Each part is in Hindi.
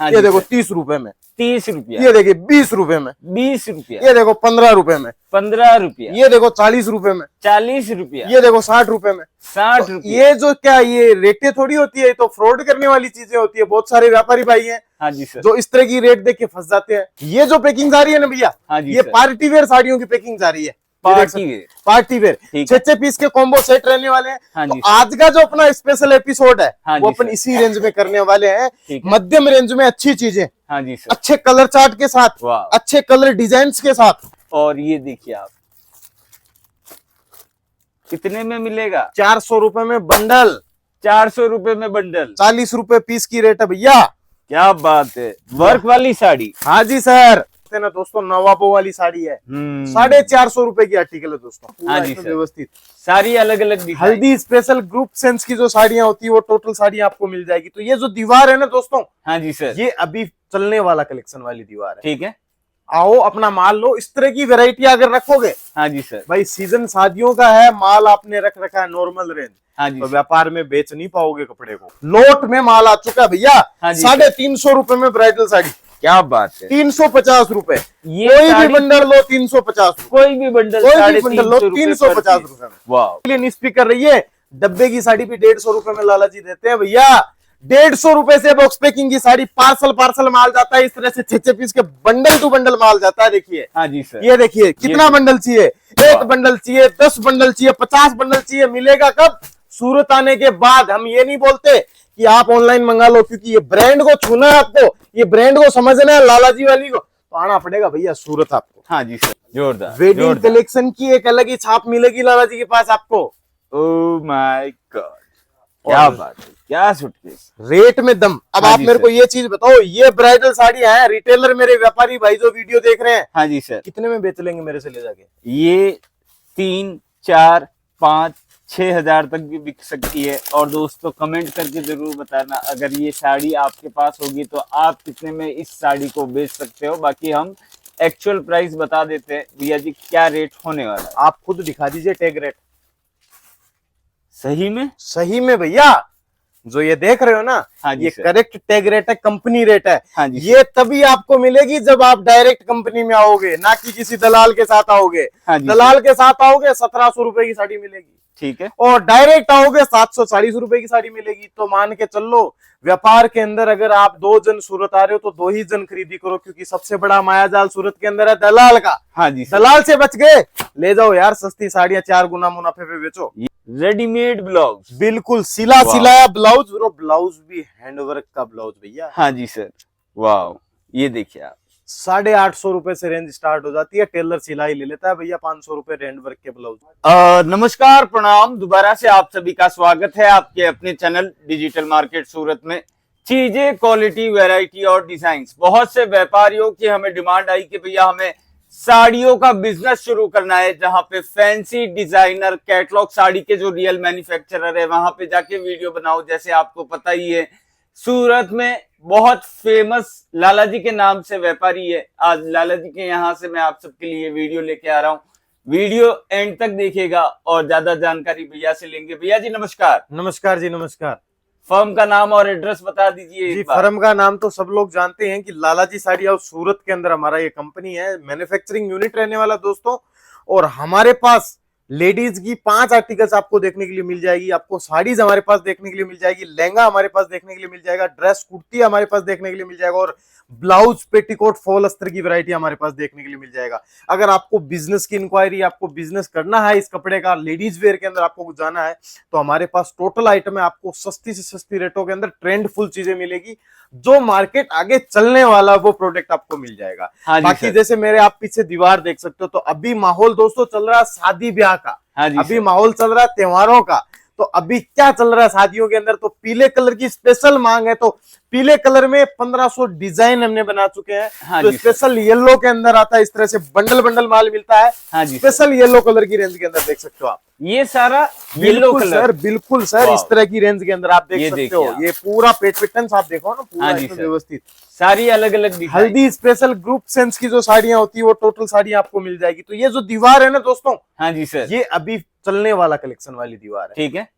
हाँ ये जी देखो सर। 30 रुपए में, 30 रुपया, ये देखिए 20 रुपए में, 20 रुपया, ये देखो 15 रुपए में, 15 रुपया, ये देखो 40 रुपए में, 40 रुपया, ये देखो 60 रुपए में। 60 रुपया। ये जो क्या ये रेटें थोड़ी होती है, ये तो फ्रॉड करने वाली चीजें होती है। बहुत सारे व्यापारी भाई हैं हाँ जी सर। जो इस तरह की रेट देख के फंस जाते हैं। ये जो पैकिंग जा रही है ना भैया, हाँ जी ये सर। पार्टी वेयर साड़ियों की पैकिंग जा रही है। Party wear. पार्टी वेयर ठीक है। 6 पीस के कॉम्बो सेट रहने वाले हैं। हाँ तो जी। आज का जो अपना स्पेशल एपिसोड है हाँ वो जी अपन सर। इसी रेंज में करने वाले हैं। ठीक है। मध्यम रेंज में अच्छी चीजें, हाँ जी सर। अच्छे कलर चार्ट के साथ, वाह। अच्छे कलर डिजाइन के साथ। और ये देखिए आप, कितने में मिलेगा? 400 रुपए में बंडल, 400 रुपए में बंडल। 40 रुपए पीस की रेट है भैया। क्या बात है, वर्क वाली साड़ी। हाँ जी सर, ना दोस्तों नवाबों वाली साड़ी है। 450 रुपए की आर्टिकल है दोस्तों। पूरा हाँ जी एकदम सर। व्यवस्थित। सारी अलग अलग डिजाइन। हल्दी स्पेशल ग्रुप सेंस की जो साड़ियां होती है वो टोटल साड़ियां आपको मिल जाएगी। तो ये जो दीवार है ना दोस्तों, हाँ जी सर। ये अभी चलने वाला कलेक्शन वाली दीवार है। ठीक है। आओ अपना माल लो। इस तरह की वैरायटी अगर रखोगे, हाँ जी सर। भाई सीजन शादियों का है, माल आपने रख रखा है नॉर्मल रेंज, हाँ जी तो सर। व्यापार में बेच नहीं पाओगे कपड़े को। लोट में माल आ चुका है भैया। हाँ जी 350 रुपए में ब्राइडल साड़ी, क्या बात है। 350 रुपए। ये कोई भी साड़ी- बंडल लो 350 रुपए, कोई भी बंडल, कोई भी 350 बंडल लो रुपए 350 रुपए में। वाह। स्पीकर रहिए, डब्बे की साड़ी भी 150 रुपए में लाला जी देते हैं भैया। 150 रुपए से बॉक्स पैकिंग की साड़ी पार्सल माल जाता है। इस तरह से 6 पीस के बंडल टू बंडल माल जाता है। देखिए, हाँ जी सर। ये देखिए कितना बंडल चाहिए। एक वाह। बंडल चाहिए, 10 बंडल चाहिए, 50 बंडल चाहिए। मिलेगा कब? सूरत आने के बाद। हम ये नहीं बोलते कि आप ऑनलाइन मंगा लो, क्योंकि ये ब्रांड को छूना है आपको, ये ब्रांड को समझना है, लाला जी वाली को, तो आना पड़ेगा भैया सूरत आपको। हाँ जी सर, जोरदार। वेडिंग जोरदार। कलेक्शन की एक अलग ही छाप मिलेगी लाला जी के पास आपको। ओह माय गॉड, क्या और- बात है, क्या सूटकेस। रेट में दम। अब हाँ आप जी मेरे सर। को ये चीज बताओ, ये ब्राइडल साड़ी है, रिटेलर मेरे व्यापारी भाई जो वीडियो देख रहे हैं, हाँ जी सर। कितने में बेच लेंगे मेरे से ले जाके? ये 3, 4, 5, 6 हजार तक भी बिक सकती है। और दोस्तों कमेंट करके जरूर बताना, अगर ये साड़ी आपके पास होगी तो आप कितने में इस साड़ी को बेच सकते हो। बाकी हम एक्चुअल प्राइस बता देते हैं भैया जी, क्या रेट होने वाला है। आप खुद दिखा दीजिए टैग रेट। सही में? सही में भैया, जो ये देख रहे हो ना, हाँ जी ये सर। करेक्ट टैग रेट है, कंपनी रेट है। हाँ जी ये तभी आपको मिलेगी जब आप डायरेक्ट कंपनी में आओगे, ना कि किसी दलाल के साथ आओगे। हाँ जी दलाल के साथ आओगे 1700 रुपए की साड़ी मिलेगी, ठीक है। और डायरेक्ट आओगे 740 रुपए की साड़ी मिलेगी। तो मान के चलो, व्यापार के अंदर अगर आप 2 जन सूरत आ रहे हो तो 2 ही जन खरीदी करो, क्योंकि सबसे बड़ा मायाजाल सूरत के अंदर है दलाल का। हाँ जी सर। दलाल से बच गए, ले जाओ यार सस्ती साड़ियां, 4 गुना मुनाफे पे बेचो। Readymade blouse. बिल्कुल सिला वाह। सिलाया ब्लाउज, और ब्लाउज भी हैंडवर्क का ब्लाउज भैया। हाँ जी सर, वाह। ये देखिए आप, 850 रुपए से रेंज स्टार्ट हो जाती है। टेलर सिलाई ले लेता है भैया 500 रुपए हैंडवर्क के ब्लाउज। नमस्कार, प्रणाम, दोबारा से आप सभी का स्वागत है आपके अपने चैनल डिजिटल मार्केट सूरत में। चीजें, क्वालिटी, वैरायटी और डिजाइन। बहुत से व्यापारियों की हमें डिमांड आई कि भैया हमें साड़ियों का बिजनेस शुरू करना है, जहां पे फैंसी डिजाइनर कैटलॉग साड़ी के जो रियल मैन्युफैक्चरर है वहां पे जाके वीडियो बनाओ। जैसे आपको पता ही है, सूरत में बहुत फेमस लाला जी के नाम से व्यापारी है। आज लाला जी के यहाँ से मैं आप सबके लिए वीडियो लेके आ रहा हूँ। वीडियो एंड तक देखिएगा और ज्यादा जानकारी भैया से लेंगे। भैया जी नमस्कार। नमस्कार जी, नमस्कार। फर्म का नाम और एड्रेस बता दीजिए जी, एक बार। फर्म का नाम तो सब लोग जानते हैं कि लाला जी साड़ी हाउस सूरत के अंदर हमारा ये कंपनी है, मैन्युफैक्चरिंग यूनिट रहने वाला दोस्तों। और हमारे पास लेडीज की 5 आर्टिकल्स आपको देखने के लिए मिल जाएगी। आपको साड़ीज हमारे पास देखने के लिए मिल जाएगी, लहंगा हमारे पास देखने के लिए मिल जाएगा, ड्रेस कुर्ती हमारे पास देखने के लिए मिल जाएगा, और ब्लाउज, पेटीकोट, फॉल अस्तर की वैरायटी हमारे पास देखने के लिए मिल जाएगा। अगर आपको बिजनेस की इंक्वायरी, आपको बिजनेस करना है इस कपड़े का, लेडीज वेयर के अंदर आपको कुछ जाना है, तो हमारे पास टोटल आइटम है। आपको सस्ती से सस्ती रेटों के अंदर ट्रेंडफुल चीजें मिलेगी। जो मार्केट आगे चलने वाला वो प्रोडक्ट आपको मिल जाएगा। हाँ जी बाकी सर। जैसे मेरे आप पीछे दीवार देख सकते हो, तो अभी माहौल दोस्तों चल रहा है शादी ब्याह का। हाँ जी अभी सर। माहौल चल रहा है त्योहारों का। तो अभी क्या चल रहा है शादियों के अंदर, तो पीले कलर की स्पेशल मांग है। तो पीले कलर में 1500 डिजाइन हमने बना चुके हैं। हाँ तो जी सर। स्पेशल येलो के अंदर आता है, इस तरह से बंडल बंडल माल मिलता है। हाँ जी सर। स्पेशल येलो कलर की रेंज के अंदर देख सकते हो आप। ये सारा येलो बिल्कुल कलर। सर, बिल्कुल सर, वाह। इस तरह की रेंज के अंदर आप देख ये सकते हो। देखिए आप। ये पूरा पेटर्न आप देखो ना, पूरा हाँ जी एकदम सर। व्यवस्थित। सारी अलग अलग डिजाइन। हल्दी स्पेशल ग्रुप सेंस की जो साड़ियां होती है वो टोटल साड़ियां आपको मिल जाएगी। तो ये जो दीवार है ना दोस्तों, हाँ जी सर, ये अभी चलने वाला कलेक्शन वाली दीवार है। ठीक है।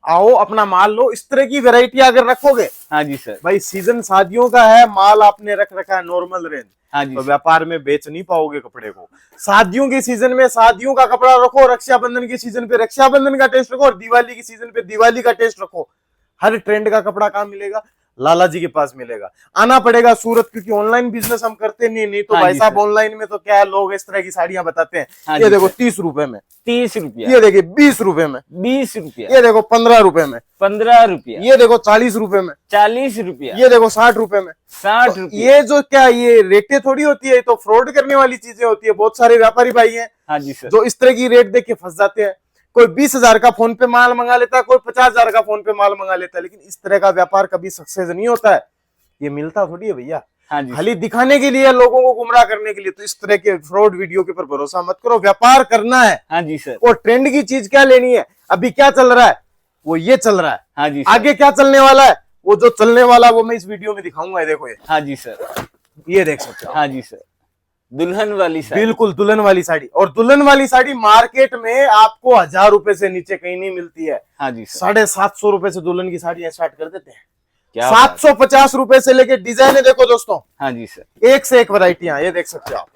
आओ अपना माल लो। इस तरह की वैरायटी अगर रखोगे, हाँ जी सर। भाई सीजन शादियों का है, माल आपने रख रखा है नॉर्मल रेंज, हाँ जी तो सर। व्यापार में बेच नहीं पाओगे कपड़े को। शादियों के सीजन में शादियों का कपड़ा रखो, रक्षाबंधन के सीजन पे रक्षाबंधन का टेस्ट रखो, और दिवाली के सीजन पे दिवाली का टेस्ट रखो। हर ट्रेंड का कपड़ा कहाँ मिलेगा? लाला जी के पास मिलेगा। आना पड़ेगा सूरत, क्योंकि ऑनलाइन बिजनेस हम करते नहीं तो हाँ भाई जी साहब सर। ऑनलाइन में तो क्या है, लोग इस तरह की साड़ियां बताते हैं। हाँ ये जी देखो सर। 30 रुपए में, 30 रुपया, ये देखिए 20 रुपए में, 20 रुपया, ये देखो 15 रुपए में, 15 रुपया, ये देखो 40 रुपए में, 40 रुपया, ये देखो 60 रुपए में। 60 तो रुपया। ये जो क्या, ये रेटें थोड़ी होती है, ये तो फ्रॉड करने वाली चीजें होती है। बहुत सारे व्यापारी भाई हैं हाँ जी सर। जो इस तरह की रेट देख के फंस जाते हैं। कोई 20,000 का फोन पे माल मंगा लेता है, कोई 50,000 का फोन पे माल मंगा लेता है, लेकिन इस तरह का व्यापार कभी सक्सेस नहीं होता है। ये मिलता थोड़ी है भैया, हाँ जी खाली दिखाने के लिए, लोगों को गुमराह करने के लिए। तो इस तरह के फ्रॉड वीडियो के ऊपर भरोसा मत करो। व्यापार करना है हाँ जी सर। और ट्रेंड की चीज क्या लेनी है। अभी क्या चल रहा है, वो ये चल रहा है। हाँ जी सर। आगे क्या चलने वाला है, वो जो चलने वाला है वो मैं इस वीडियो में दिखाऊंगा। ये देखो, हाँ जी सर। ये देख सकते हो। हाँ जी सर। दुल्हन वाली साड़ी। बिल्कुल दुल्हन वाली साड़ी। और दुल्हन वाली साड़ी मार्केट में आपको 1000 रुपए से नीचे कहीं नहीं मिलती है। हाँ जी सर। 750 रुपए से दुल्हन की साड़ी स्टार्ट कर देते हैं। क्या बात 750 रुपए से लेके डिजाइन है। देखो दोस्तों, है। हाँ जी सर। एक से एक वैरायटियां, ये देख सकते हो आप,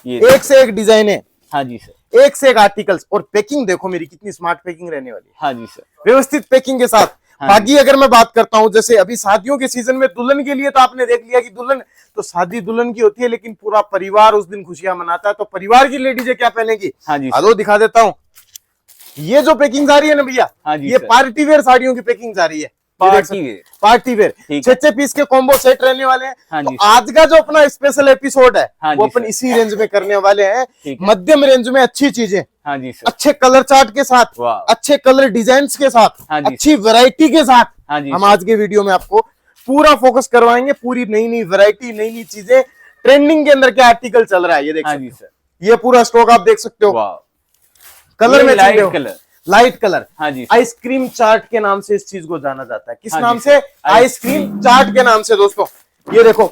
ये एक से एक डिजाइन है, हाँ जी सर। एक से एक आर्टिकल्स। और पैकिंग देखो मेरी कितनी स्मार्ट पैकिंग रहने वाली है, हाँ जी सर। व्यवस्थित पैकिंग के साथ। हाँ बाकी अगर मैं बात करता हूं, जैसे अभी शादियों के सीजन में दुल्हन के लिए, तो आपने देख लिया कि दुल्हन तो शादी दुल्हन की होती है, लेकिन पूरा परिवार उस दिन खुशियां मनाता है। तो परिवार की लेडीज क्या पहनेगी, हाँ जी हेलो दिखा देता हूं। ये जो पैकिंग आ रही है ना भैया, हाँ जी ये सर। पार्टी वेयर साड़ियों की पैकिंग आ रही है। Party wear. पार्टी वेयर ठीक 6 पीस के कॉम्बो सेट रहने वाले हैं। हाँ तो जी आज का जो अपना स्पेशल एपिसोड है, हाँ वो जी अपन सर। इसी रेंज में करने वाले हैं। ठीक है। मध्यम रेंज में अच्छी चीजें, हाँ जी सर। अच्छे कलर चार्ट के साथ, वाह। अच्छे कलर डिजाइन के साथ, हाँ जी अच्छी वैरायटी के साथ हाँ जी हम सर। आज के वीडियो में आपको पूरा फोकस करवाएंगे। पूरी नई नई वैरायटी, नई नई चीजें, ट्रेंडिंग के अंदर क्या आर्टिकल चल रहा है, ये देख हाँ सकते जी हो। सर। ये पूरा स्टॉक आप देख सकते हो। वाह। कलर में लाइट कलर। Light colour. हाँ जी सर। आइसक्रीम चार्ट के नाम से इस चीज को जाना जाता है। किस हाँ नाम जी से? सर। आइसक्रीम चार्ट के नाम से। दोस्तों ये देखो,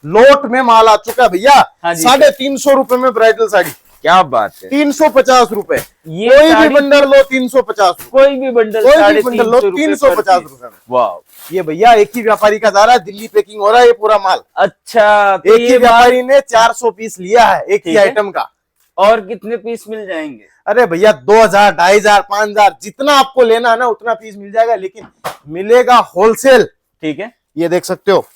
लोट में माल आ चुका है भैया। हाँ जी 350 रुपए में ब्राइडल साड़ी, क्या बात है। 350 रुपए। ये कोई भी साड़ी- बंडल लो 350 रुपए, कोई भी बंडल कोई भी 350 बंडल लो रुपए 350 per piece। रुपए में। वाह। ये भैया एक ही व्यापारी का जा रहा है, दिल्ली पैकिंग हो रहा है ये पूरा माल। अच्छा, तो एक ही ये व्यापारी ने 400 पीस लिया है एक ही ठीक है। आइटम का। और कितने पीस मिल जाएंगे? अरे भैया 2000, 2500, 5000 जितना आपको लेना है ना उतना पीस मिल जाएगा, लेकिन मिलेगा होलसेल। ठीक है। ये देख सकते हो,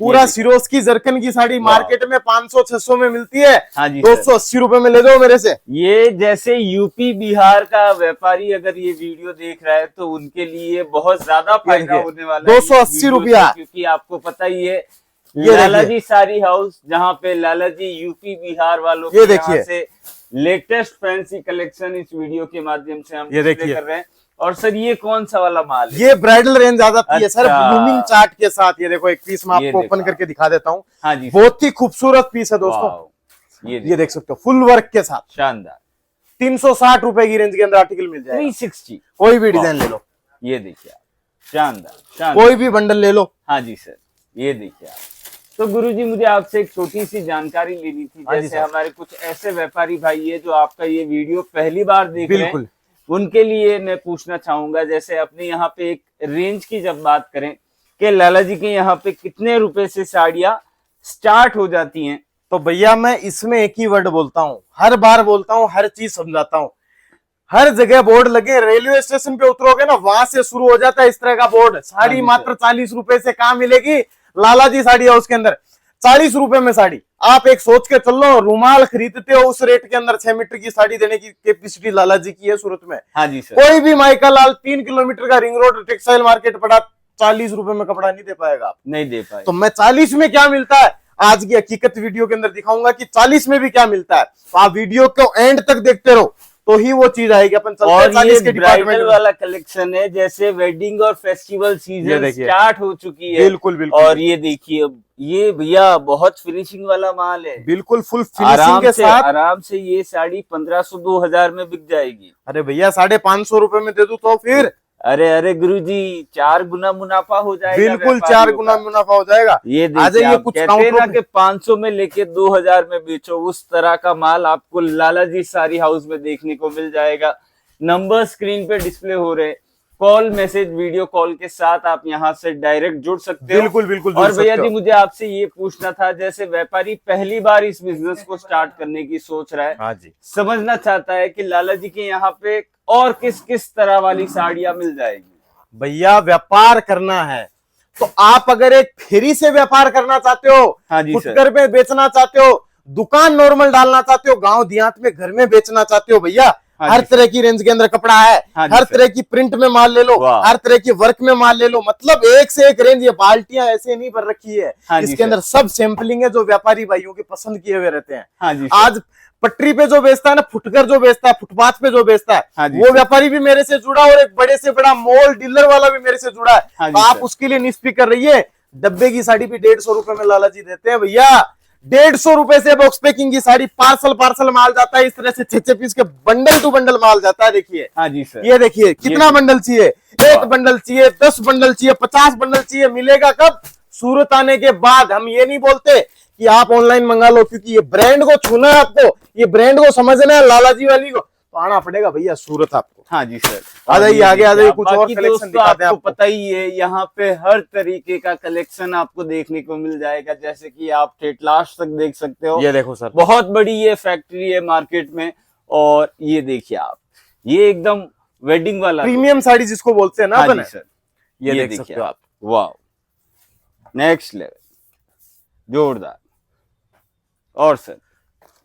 पूरा सिरोज की जरकन की साड़ी मार्केट में 500-600 में मिलती है। हाँ जी 280 रुपए में ले दो मेरे से। ये जैसे यूपी बिहार का व्यापारी अगर ये वीडियो देख रहा है तो उनके लिए बहुत ज्यादा फायदा देखिए, होने वाला है 280 इस वीडियो रुपया। से, क्योंकि आपको पता ही है ये लाला देखिए। जी साड़ी हाउस, जहाँ पे लाला जी यूपी बिहार वालों ये के यहाँ देखिए। से लेटेस्ट फैंसी कलेक्शन इस वीडियो के माध्यम से हम ये डिस्प्ले देखिए। कर रहे हैं। और सर ये कौन सा वाला माल है? ये ब्राइडल रेंज आ जाती है सर, अच्छा। ब्लूमिंग चार्ट के साथ। ये देखो एक पीस मैं ये आपको देखो ओपन करके दिखा देता हूँ। हाँ जी। बहुत ही खूबसूरत पीस है दोस्तों। वाह। ये देख सकते हो, फुल वर्क के साथ शानदार। 360 रुपए की रेंज के अंदर आर्टिकल मिल जाएगा। 360। कोई भी डिजाइन ले लो, ये देखिए आप, शानदार शानदार। कोई भी बंडल ले लो। हाँ जी सर, ये देखिए आप। तो गुरुजी मुझे आपसे एक छोटी सी जानकारी लेनी थी। हाँ जी जैसे सर। हमारे कुछ ऐसे व्यापारी भाई है जो आपका ये वीडियो पहली बार देख रहे हैं, बिल्कुल। उनके लिए मैं पूछना चाहूंगा, जैसे अपने यहाँ पे एक रेंज की जब बात करें कि लाला जी के यहाँ पे कितने रुपए से साड़ियाँ स्टार्ट हो जाती हैं? तो भैया मैं इसमें एक ही वर्ड बोलता हूँ, हर बार बोलता हूँ, हर चीज समझाता हूँ। हर जगह बोर्ड लगे, रेलवे स्टेशन पे उतरोगे ना वहां से शुरू हो जाता है इस तरह का बोर्ड। साड़ी मात्र 40 रुपए से कहाँ मिलेगी? लाला जी साड़ी हाउस के अंदर 40 रुपए में साड़ी। आप एक सोच के चल लो, रुमाल खरीदते हो उस रेट के अंदर 6 मीटर की साड़ी देने की कैपेसिटी लाला जी की है सूरत में। हाँ जी सर। कोई भी माइका लाल 3 किलोमीटर का रिंग रोड टेक्सटाइल मार्केट पड़ा, 40 रुपए में कपड़ा नहीं दे पाएगा आप। नहीं दे पाए। तो मैं 40 में क्या मिलता है आज की हकीकत वीडियो के अंदर दिखाऊंगा कि 40 में भी क्या मिलता है। तो आप वीडियो को एंड तक देखते रहो तो ही वो चीज आएगी। अपन चलते हैं और 40 ये के डिपार्टमेंट ब्राइडल में। वाला कलेक्शन है, जैसे वेडिंग और फेस्टिवल ये सीजन देखिए। स्टार्ट हो चुकी है। बिल्कुल बिल्कुल। और ये देखिए, ये भैया बहुत फिनिशिंग वाला माल है। बिल्कुल फुल फिनिशिंग के साथ। आराम से ये साड़ी 1500-2000 में बिक जाएगी। अरे भैया 550 रुपए में दे दूं तो फिर अरे अरे गुरुजी, 4 गुना मुनाफा हो जाएगा। बिल्कुल 4 व्यापारियों गुना का। मुनाफा हो जाएगा। ये आ देखिए, जाइए, आप कुछ कहते हैं काउंटरों ना पे। कि 500 में लेके 2000 में बेचो, उस तरह का माल आपको लाला जी साड़ी हाउस में देखने को मिल जाएगा। नंबर स्क्रीन पे डिस्प्ले हो रहे, कॉल मैसेज वीडियो कॉल के साथ आप यहाँ से डायरेक्ट जुड़ सकते हो। बिल्कुल बिल्कुल और जुड़ भैया सकते जी हो। मुझे आपसे ये पूछना था, जैसे व्यापारी पहली बार इस बिजनेस को स्टार्ट करने की सोच रहा है, हाँ जी, समझना चाहता है कि लाला जी के यहाँ पे और किस किस तरह वाली साड़ियां मिल जाएगी। भैया व्यापार करना है तो आप अगर एक फेरी से व्यापार करना चाहते हो, हाँ जी सर। फुटकर में बेचना चाहते हो, दुकान नॉर्मल डालना चाहते हो, गांव देहात में घर में बेचना चाहते हो, भैया हाँ हर जी तरह की रेंज के अंदर कपड़ा है। हाँ जी हर सर। तरह की प्रिंट में माल ले लो, वाह। हर तरह की वर्क में माल ले लो, मतलब एक से एक रेंज। ये बाल्टियां ऐसे नहीं भर रखी है, हाँ जी इसके सर। अंदर सब सैंपलिंग है जो व्यापारी भाइयों के पसंद किए हुए रहते हैं। हाँ जी सर। आज पटरी पे जो बेचता है ना, फुटकर जो बेचता है, फुटपाथ पे जो बेचता है, हाँ जी वो सर। व्यापारी भी मेरे से जुड़ा, और एक बड़े से बड़ा मॉल डीलर वाला भी मेरे से जुड़ा है। हाँ तो जी आप सर। उसके लिए निष्फिक्र रहिए। डब्बे की साड़ी भी 150 रुपए में लाला जी देते हैं भैया। 150 रुपए से बॉक्स पैकिंग की साड़ी, पार्सल पार्सल माल जाता है। इस तरह से 6 पीस के बंडल टू बंडल माल जाता है। देखिए, हाँ जी सर। ये देखिए कितना बंडल चाहिए, एक बंडल चाहिए, 10 बंडल चाहिए, 50 बंडल चाहिए। मिलेगा कब? सूरत आने के बाद। हम ये नहीं बोलते कि आप ऑनलाइन मंगा लो, क्योंकि ये ब्रांड को छूना है आपको, ये ब्रांड को समझना है, लाला जी वाली को, तो आना पड़ेगा भैया सूरत आपको। हाँ जी सर। आ जाइए, आगे आ जाइए, कुछ और बाकी कलेक्शन दोस्तों दिखाते हैं आपको आपको। पता ही है, यहाँ पे हर तरीके का कलेक्शन आपको देखने को मिल जाएगा, जैसे कि आप ठेठ लास्ट तक देख सकते हो। ये देखो सर, बहुत बड़ी ये फैक्ट्री है मार्केट में। और ये देखिए आप, ये एकदम वेडिंग वाला प्रीमियम साड़ी जिसको बोलते हैं ना हाँ अपन, जी सर। ये देख देखिए सकते हो आप। वाह, नेक्स्ट लेवल, जोरदार। और सर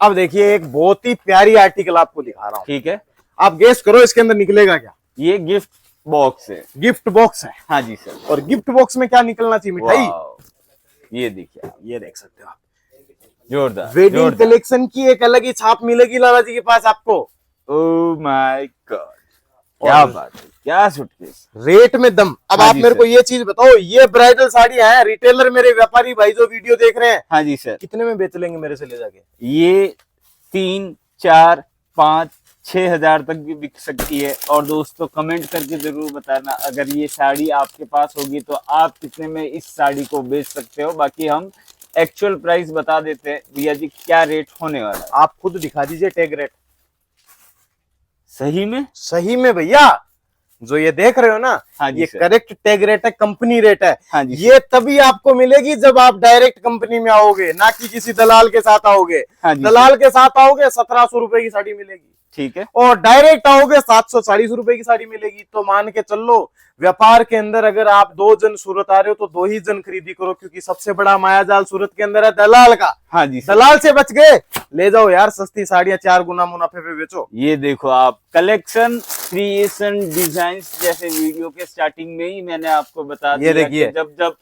अब देखिए एक बहुत ही प्यारी आर्टिकल आपको दिखा रहा हूँ। ठीक है, आप गेस करो इसके अंदर निकलेगा क्या। ये गिफ्ट बॉक्स है। गिफ्ट बॉक्स है। हाँ जी सर। और गिफ्ट बॉक्स में क्या निकलना चाहिए? मिठाई। वाह, ये देखिए आप, ये देख सकते हो आप। जोरदार। वेडिंग जोरदार। कलेक्शन की एक अलग ही छाप मिलेगी लाला जी के पास आपको। ओह माय गॉड, क्या बात है, क्या सूटकेस। रेट में दम। अब हाँ आप जी मेरे सर। को ये चीज बताओ, ये ब्राइडल साड़ी है, रिटेलर मेरे व्यापारी भाई जो वीडियो देख रहे हैं, हाँ जी सर। कितने में बेच लेंगे मेरे से ले जाके? ये 3, 4, 5, 6 हजार तक भी बिक सकती है। और दोस्तों कमेंट करके जरूर बताना, अगर ये साड़ी आपके पास होगी तो आप कितने में इस साड़ी को बेच सकते हो। बाकी हम एक्चुअल प्राइस बता देते हैं भैया जी, क्या रेट होने वाला है। आप खुद दिखा दीजिए टैग रेट। सही में? सही में भैया, जो ये देख रहे हो ना, हाँ जी ये सर। करेक्ट टैग रेट है, कंपनी रेट है। हाँ जी ये तभी आपको मिलेगी जब आप डायरेक्ट कंपनी में आओगे, ना कि किसी दलाल के साथ आओगे। हाँ जी दलाल के साथ आओगे 1700 रुपए की साड़ी मिलेगी, ठीक है। और डायरेक्ट आओगे 740 रुपए की साड़ी मिलेगी। तो मान के चल लो, व्यापार के अंदर अगर आप 2 जन सूरत आ रहे हो तो 2 ही जन खरीदी करो, क्योंकि सबसे बड़ा मायाजाल सूरत के अंदर है दलाल का। हाँ जी सर। दलाल से बच गए, ले जाओ यार सस्ती साड़ियां, 4 गुना मुनाफे पे बेचो। ये देखो आप, कलेक्शन, क्रिएशन, डिजाइन, जैसे वीडियो के स्टार्टिंग में ही मैंने आपको बता दिया देखिए। कि जब जब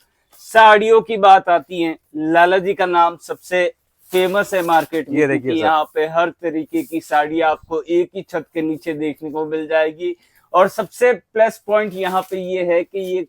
साड़ियों की बात आती है, लाला जी का नाम सबसे फेमस है मार्केट में। ये देखिए क्योंकि सर। यहाँ पे हर तरीके की साड़ी आपको एक ही छत के नीचे देखने को मिल जाएगी। और सबसे प्लस पॉइंट यहाँ पे ये है कि ये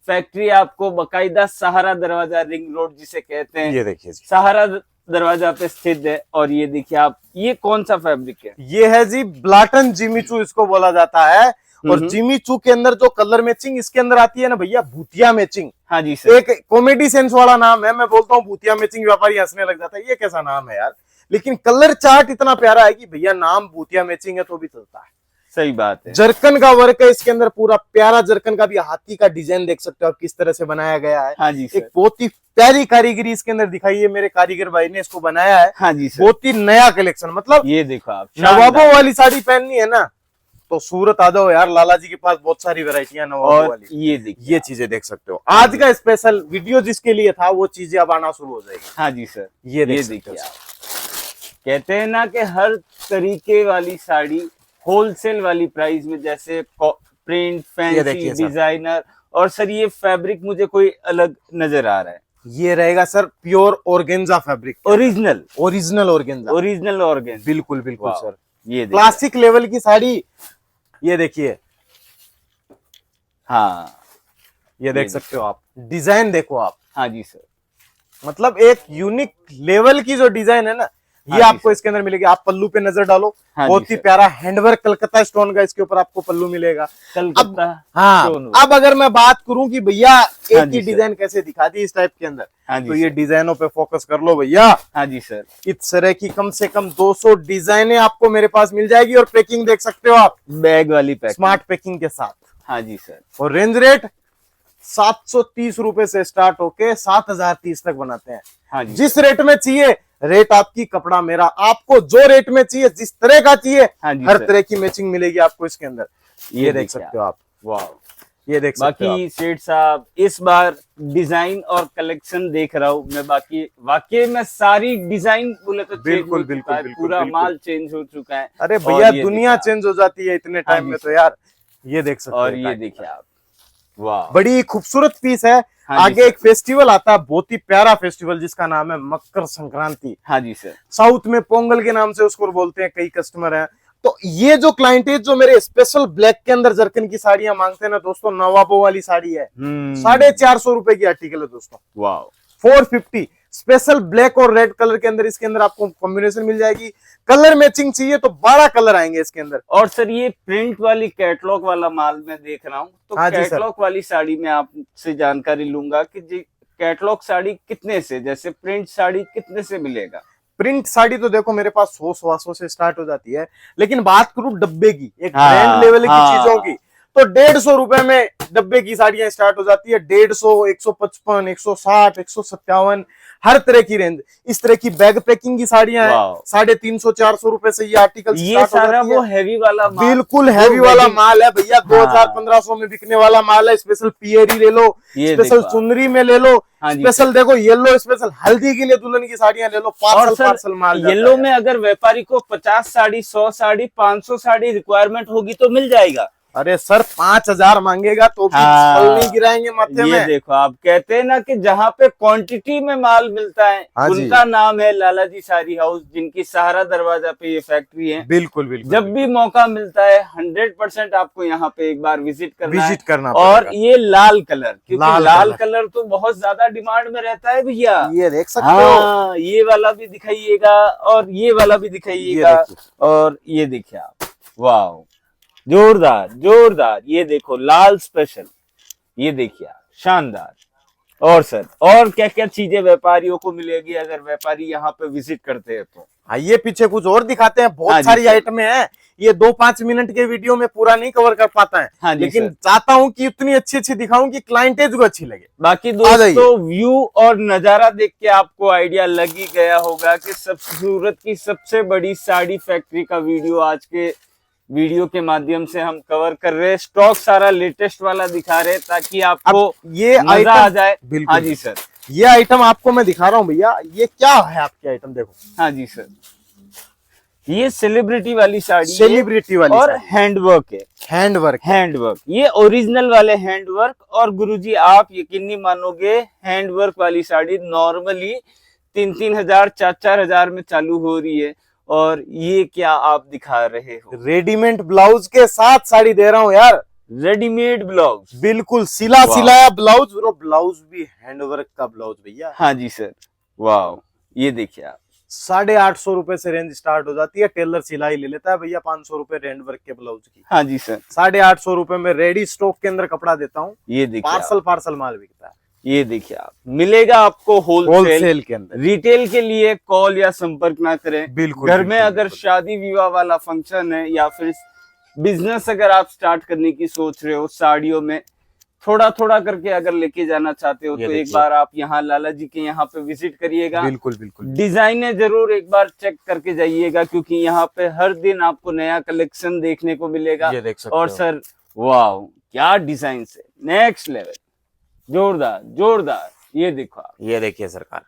फैक्ट्री आपको बकायदा सहारा दरवाजा, रिंग रोड जिसे कहते हैं, ये देखिए जी, सहारा दरवाजा पे स्थित है। और ये देखिए आप, ये कौन सा फैब्रिक है? ये है जी ब्लाटन जिमीचू इसको बोला जाता है। और जिमीचू के अंदर जो कलर मैचिंग इसके अंदर आती है ना भैया, भूतिया मैचिंग। हाँ जी सर। एक कॉमेडी सेंस वाला नाम है, मैं बोलता हूँ भूतिया मैचिंग, व्यापारी हंसने लग जाता है, ये कैसा नाम है यार। लेकिन कलर चार्ट इतना प्यारा है कि भैया नाम भूतिया मैचिंग है तो भी चलता है। सही बात है। जरकन का वर्क है इसके अंदर, पूरा प्यारा जरकन का भी हाथी का डिजाइन देख सकते हो आप किस तरह से बनाया गया है। हाँ जी सर। एक बहुत ही प्यारी कारीगरी इसके अंदर दिखाई है, मेरे कारीगर भाई ने इसको बनाया है। हाँ जी सर। बहुत ही नया कलेक्शन, मतलब ये देखो आप, नवाबों वाली साड़ी पहननी है ना तो सूरत आ जाओ यार, लाला जी के पास बहुत सारी वैरायटियां नवाबों और वाली। ये देखिए, ये चीजें देख सकते हो। आज का स्पेशल वीडियो जिसके लिए था वो चीजें अब आना शुरू हो जाएगी। हाँ जी सर। ये देख देखिए सकते हो। आप, कहते हैं ना कि हर तरीके वाली साड़ी होलसेल वाली प्राइस में, जैसे प्रिंट, ये फैंसी, देखिए सर। डिजाइनर। और सर ये फैब्रिक मुझे कोई अलग नजर आ रहा है। ये रहेगा sir pure organza fabric, original, original organza, original organza. बिल्कुल बिल्कुल वाह, सर। ये देखिए। क्लासिक लेवल की साड़ी, ये देखिए, हाँ, ये देख सकते हो आप, डिजाइन देखो आप, हाँ जी सर। मतलब एक यूनिक लेवल की जो डिजाइन है ना, ये आपको इसके अंदर मिलेगी। आप पल्लू पे नजर डालो, हाँ बहुत जी ही सर। प्यारा हैंडवर्क कलकत्ता स्टोन का इसके ऊपर आपको पल्लू मिलेगा। कलकत्ता हाँ, स्टोन वर्क। अब अगर मैं बात करूं कि भैया हाँ एक जी ही सर। डिजाइन कैसे दिखा दी इस टाइप के अंदर, हाँ जी तो ये सर। डिजाइनों पे फोकस कर लो भैया। हाँ जी सर। इस तरह की कम से कम 200 डिजाइनें आपको मेरे पास मिल जाएगी, और पैकिंग देख सकते हो आप बैग वाली पैकिंग, स्मार्ट पैकिंग के साथ। हाँ जी सर। और रेंज रेट 730 रुपए से स्टार्ट होके 7030 तक बनाते हैं। हाँ जी जिस सर। रेट में चाहिए, रेट आपकी, कपड़ा मेरा। आपको जो रेट में चाहिए, जिस तरह का चाहिए, हाँ जी हर सर। तरह की मैचिंग मिलेगी आपको इसके अंदर। ये देख देखिए सकते हो आप, वाह। ये देख सकते हो आप। बाकी सेठ साहब इस बार डिजाइन और कलेक्शन देख रहा हूँ मैं, बाकी वाकई में सारी डिजाइन बोले तो चेंज बिल्कुल, हो चुका बिल्कुल, है, बिल्कुल, पूरा बिल्कुल। माल चेंज हो चुका है। अरे और भैया ये दुनिया देखिए चेंज हो जाती है इतने हाँ टाइम जी में, तो सर। यार ये देख सकते और हो। ये देखिए आप, वाह। बड़ी खूबसूरत पीस है। हाँ जी आगे सर। एक फेस्टिवल आता है, बहुत ही प्यारा फेस्टिवल, जिसका नाम है मकर संक्रांति। हाँ जी सर। साउथ में पोंगल के नाम से उसको बोलते हैं कई कस्टमर हैं। तो ये जो क्लाइंट है, जो मेरे स्पेशल ब्लैक के अंदर जरकन की साड़ियां मांगते हैं ना दोस्तों, नवाबों वाली साड़ी है, 450 रुपए की आर्टिकल है दोस्तों। वाह। 450 स्पेशल ब्लैक और रेड कलर के अंदर इसके अंदर आपको कॉम्बिनेशन मिल जाएगी। कलर मैचिंग चाहिए तो 12 कलर आएंगे इसके अंदर। और सर ये प्रिंट वाली कैटलॉग वाला माल मैं देख रहा हूँ, तो हाँ जी सर। कैटलॉग वाली साड़ी में आपसे जानकारी लूंगा कि जी कैटलॉग साड़ी कितने से, जैसे प्रिंट साड़ी कितने से मिलेगा? प्रिंट साड़ी तो देखो मेरे पास 100-125 से स्टार्ट हो जाती है, लेकिन बात करूं डब्बे की, एक हाँ, ब्रांड लेवल की हाँ। चीजों की, तो 150 रुपए में डब्बे की साड़ियां स्टार्ट हो जाती है। 150, 155, 160, 157, हर तरह की रेंज। इस तरह की बैग पैकिंग की साड़ियां हैं, वाह। 350-400 रुपए से ये आर्टिकल ये सारा वो हैवी वाला माल, बिल्कुल हैवी वाला wedding- माल है भैया। हाँ। 2000-1500 में बिकने वाला माल है। स्पेशल पियरी ले लो, ये स्पेशल देखो। चुनरी में ले लो, हाँ जी स्पेशल देखो येलो, स्पेशल हल्दी के लिए दुल्हन की साड़ियां ले लो। और पार्सल सर पार्सल माल जाता येलो है। में अगर व्यापारी को 50 साड़ी, 100 साड़ी, 500 साड़ी रिक्वायरमेंट होगी तो मिल जाएगा। अरे सर 5000 मांगेगा तो भी हाँ। फल नहीं गिराएंगे माथे ये में। देखो, आप कहते हैं ना कि जहाँ पे क्वांटिटी में माल मिलता है, हाँ जी। उनका नाम है लाला जी साड़ी हाउस, जिनकी सहारा दरवाजा पे ये फैक्ट्री है। बिल्कुल बिल्कुल। जब भी मौका मिलता है 100% आपको यहाँ पे एक बार विजिट करना है। विजिट करना और पड़ेगा। ये लाल कलर, क्योंकि लाल लाल कलर। कलर तो बहुत ज्यादा डिमांड में रहता है भैया। ये देख सकते हो। हाँ, ये वाला भी दिखाइएगा और ये वाला भी दिखाइएगा। ये देखिए। और ये देखिए आप, वाह, जोरदार जोरदार। ये देखो लाल स्पेशल, ये देखिए आप, शानदार। और सर और क्या क्या चीजें व्यापारियों को मिलेगी अगर व्यापारी यहाँ पे विजिट करते हैं तो? आइए पीछे कुछ और दिखाते हैं। हाँ बहुत जी सारी सर। आइटमें हैं, ये 2-5 मिनट के वीडियो में पूरा नहीं कवर कर पाता है। हाँ जी लेकिन सर। चाहता हूं कि इतनी अच्छी अच्छी दिखाऊं कि क्लाइंटेज को अच्छी लगे। बाकी आ जाइए। दोस्तों व्यू और नजारा देख के आपको आइडिया लग ही गया होगा कि सब सूरत की सबसे बड़ी साड़ी फैक्ट्री का वीडियो आज के वीडियो के माध्यम से हम कवर कर रहे हैं। स्टॉक सारा लेटेस्ट वाला दिखा रहे हैं ताकि आपको अब ये मजा आइटम आ जाए। बिल्कुल। हाँ जी सर। ये आइटम आपको मैं दिखा रहा हूँ भैया, ये क्या है आपकी आइटम देखो। हाँ जी सर। ये सेलिब्रिटी वाली साड़ी है सेलिब्रिटी वाली और हैंडवर्क है। हैंडवर्क। हैंडवर्क, ये ओरिजिनल वाले हैंडवर्क। और गुरुजी आप यकीन नहीं मानोगे, हैंडवर्क वाली साड़ी नॉर्मली 3-3 हजार 4-4 हजार में चालू हो रही है, और ये क्या आप दिखा रहे हो? रेडीमेड ब्लाउज के साथ साड़ी दे रहा हूँ यार। रेडीमेड ब्लाउज, बिल्कुल सिला वाह। सिलाया ब्लाउज, और ब्लाउज भी हैंडवर्क का ब्लाउज भैया। हाँ जी सर, वाह। ये देखिए आप, 850 रुपए से रेंज स्टार्ट हो जाती है। टेलर सिलाई ले लेता है भैया 500 रुपए हैंडवर्क के ब्लाउज की। हाँ जी सर। 850 रुपए में रेडी स्टॉक के अंदर कपड़ा देता हूँ। ये देखिए आप, पार्सल पार्सल माल बिकता है। ये देखिए आप, मिलेगा आपको होलसेल। होलसेल के अंदर। रिटेल के लिए कॉल या संपर्क ना करें। बिल्कुल घर में बिल्कुल, अगर बिल्कुल। शादी विवाह वाला फंक्शन है या फिर बिजनेस अगर आप स्टार्ट करने की सोच रहे हो, साड़ियों में थोड़ा थोड़ा करके अगर लेके जाना चाहते हो, ये तो एक देखिए। बार आप यहाँ लाला जी के यहाँ पे विजिट करिएगा। बिल्कुल बिल्कुल। डिजाइनें जरूर एक बार चेक करके जाइएगा, क्योंकि यहाँ पे हर दिन आपको नया कलेक्शन देखने को मिलेगा। ये देख सकते और हो। सर वाह, क्या डिजाइन है, नेक्स्ट लेवल, जोरदार जोरदार। ये देखो आप, ये देखिए सरकार,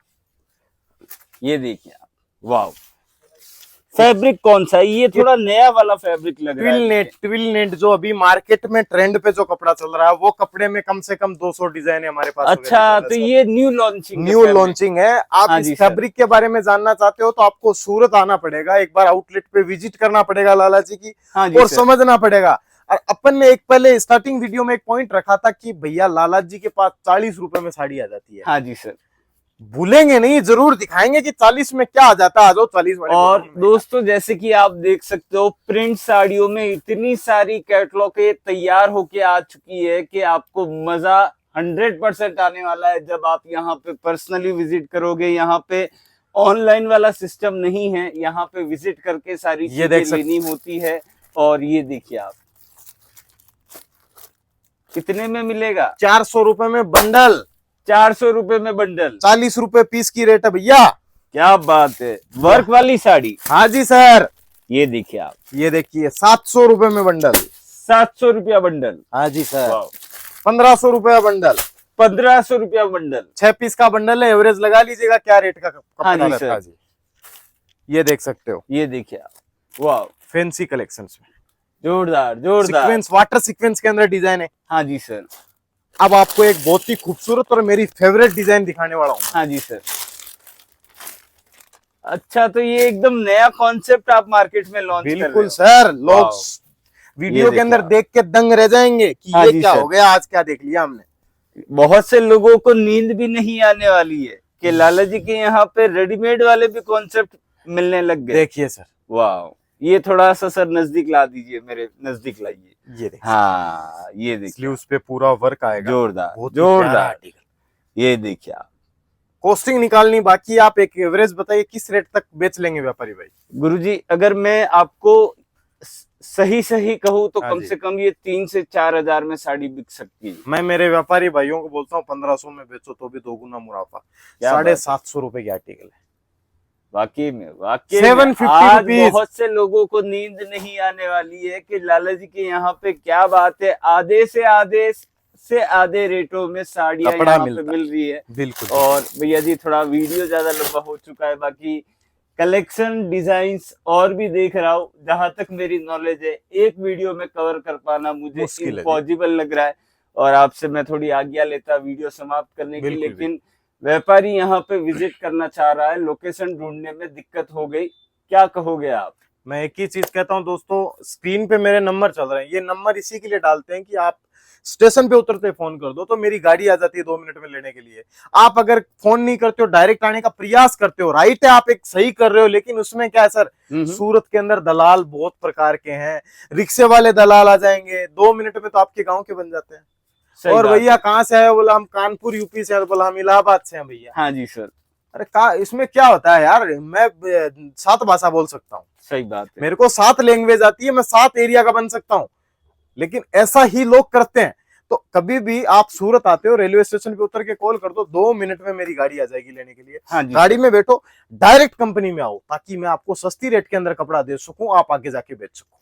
ये देखिए आप, वाह। फैब्रिक कौन सा है? ये थोड़ा नया वाला फैब्रिक लग रहा है। ट्विल नेट जो अभी मार्केट में ट्रेंड पे जो कपड़ा चल रहा है, वो कपड़े में कम से कम 200 डिजाइन है हमारे पास। अच्छा, तो ये न्यू लॉन्चिंग, न्यू लॉन्चिंग है। आप हाँ इस जी सर। फैब्रिक के बारे में जानना चाहते हो तो आपको सूरत आना पड़ेगा, एक बार आउटलेट पे विजिट करना पड़ेगा लाला जी की, हाँ जी और सर। समझना पड़ेगा। और अपन ने एक पहले स्टार्टिंग वीडियो में एक पॉइंट रखा था कि भैया लाला जी के पास 40 रुपए में साड़ी आ जाती है। हाँ जी सर। भूलेंगे नहीं, जरूर दिखाएंगे कि 40 में क्या आ जाता है। आ जाओ 40 वाले और गोदाम में। दोस्तों जैसे कि आप देख सकते हो प्रिंट साड़ियों में इतनी सारी कैटलॉग तैयार होके आ चुकी है कि आपको मजा 100% आने वाला है जब आप यहाँ पे पर्सनली विजिट करोगे। यहाँ पे ऑनलाइन वाला सिस्टम नहीं है, यहाँ पे विजिट करके सारी ये देख चीजें लेनी होती है। और ये देखिए आप कितने में मिलेगा? 400 रुपए में बंडल, 400 रुपए में बंडल, 40 रुपए पीस की रेट है भैया। क्या बात है, वर्क वाली साड़ी। हाँ जी सर, ये देखिए आप, ये देखिए 700 रुपए में बंडल। 700 रुपया बंडल। हाँ जी सर, वाह, 1500 रुपया बंडल, 1500 रुपया बंडल। 6 पीस का बंडल है। एवरेज लगा लीजिएगा क्या रेट का कपड़ा हाँ जी रहता सर। है जी। ये देख सकते हो, ये देखिए आप, वाह, फैंसी कलेक्शंस में जोरदार जोरदार। सीक्वेंस, वाटर सीक्वेंस के अंदर डिजाइन है। हाँ जी सर। अब आपको एक बहुत ही खूबसूरत और मेरी फेवरेट डिजाइन दिखाने वाला हूँ। हाँ जी सर। अच्छा, तो ये एकदम नया कॉन्सेप्ट आप मार्केट में लॉन्च कर रहे बिल्कुल हो। सर, लोग वाह। वीडियो ये के अंदर देखिए देख के दंग रह जाएंगे कि हाँ ये जी क्या सर। हो गया, आज क्या देख लिया हमने। बहुत से लोगों को नींद भी नहीं आने वाली है कि लाला जी के यहाँ पे रेडीमेड वाले भी कॉन्सेप्ट मिलने लग गए। देखिए सर, वाह, ये थोड़ा सा सर नजदीक ला दीजिए, मेरे नजदीक लाइए। ये देखिए, हाँ, ये देखिए, स्लीव्स पे पूरा वर्क आएगा, जोरदार बहुत ही प्यारा जोरदार। आर्टिकल। ये देखिए आप, कॉस्टिंग निकालनी बाकी, आप एक एवरेज बताइए किस रेट तक बेच लेंगे व्यापारी भाई। गुरुजी अगर मैं आपको सही सही कहूँ तो हाँ कम जी। से कम ये 3 से 4 हजार में साड़ी बिक सकती है। मैं मेरे व्यापारी भाइयों को बोलता हूँ 1500 में बेचो तो भी 2 गुना मुनाफा। क्या बात है। 750 रुपए की आर्टिकल है। वाकई में, वाकई 750 में आज रुपीस। बहुत से लोगों को नींद नहीं आने वाली है कि लाला जी के यहाँ पे क्या बात है, आधे से आधे रेटों में साड़ियाँ कपड़ा यहाँ पे मिलता मिल रही है। बिल्कुल। और भैया जी थोड़ा वीडियो ज्यादा लंबा हो चुका है, बाकी कलेक्शन डिजाइन्स और भी देख रहा हूँ। जहां तक मेरी नॉलेज है एक वीडियो में कवर कर पाना मुझे मुश्किल है जी। इम्पॉसिबल लग रहा है। और आपसे मैं थोड़ी आज्ञा लेता वीडियो समाप्त करने की, बिल्कुल, लेकिन व्यापारी यहाँ पे विजिट करना चाह रहा है, लोकेशन ढूंढने में दिक्कत हो गई। क्या कहोगे आप? मैं एक ही चीज कहता हूँ दोस्तों, स्क्रीन पे मेरे नंबर चल रहे हैं। ये नंबर इसी के लिए डालते हैं कि आप स्टेशन पे उतरते फोन कर दो तो मेरी गाड़ी आ जाती है 2 मिनट में लेने के लिए। आप अगर फोन नहीं करते हो, डायरेक्ट आने का प्रयास करते हो, राइट है, आप एक सही कर रहे हो, लेकिन उसमें क्या है सर, सूरत के अंदर दलाल बहुत प्रकार के हैं। रिक्शे वाले दलाल आ जाएंगे, 2 मिनट में तो आपके गाँव के बन जाते हैं। सही और बात भैया है। कहाँ से आए? बोला हम कानपुर यूपी से, बोला हम इलाहाबाद से हैं भैया। हाँ जी सर, अरे इसमें क्या होता है यार, मैं 7 भाषा बोल सकता हूँ, सही बात है। मेरे को 7 लैंग्वेज आती है, मैं 7 एरिया का बन सकता हूँ, लेकिन ऐसा ही लोग करते हैं। तो कभी भी आप सूरत आते हो, रेलवे स्टेशन पे उतर के कॉल कर दो, 2 मिनट में मेरी गाड़ी आ जाएगी लेने के लिए। हाँ जी गाड़ी सर। में बैठो, डायरेक्ट कंपनी में आओ, ताकि मैं आपको सस्ती रेट के अंदर कपड़ा दे सकूं, आप आगे जाके बेच सको।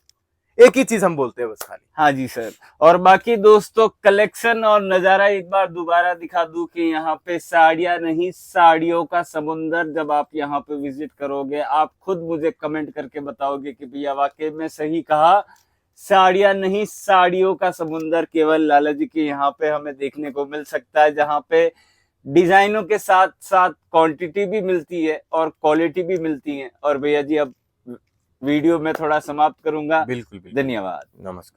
एक ही चीज हम बोलते हैं बस खाली। हाँ जी सर। और बाकी दोस्तों कलेक्शन और नजारा एक बार दोबारा दिखा दूं कि यहाँ पे साड़ियां नहीं, साड़ियों का समुंदर। जब आप यहाँ पे विजिट करोगे आप खुद मुझे कमेंट करके बताओगे कि भैया वाकई में सही कहा, साड़ियां नहीं साड़ियों का समुंदर केवल लाला जी के यहाँ पे हमें देखने को मिल सकता है, जहाँ पे डिजाइनों के साथ साथ क्वांटिटी भी मिलती है और क्वालिटी भी मिलती है। और भैया जी अब वीडियो में थोड़ा समाप्त करूंगा। बिल्कुल बिल्कुल। धन्यवाद। नमस्कार।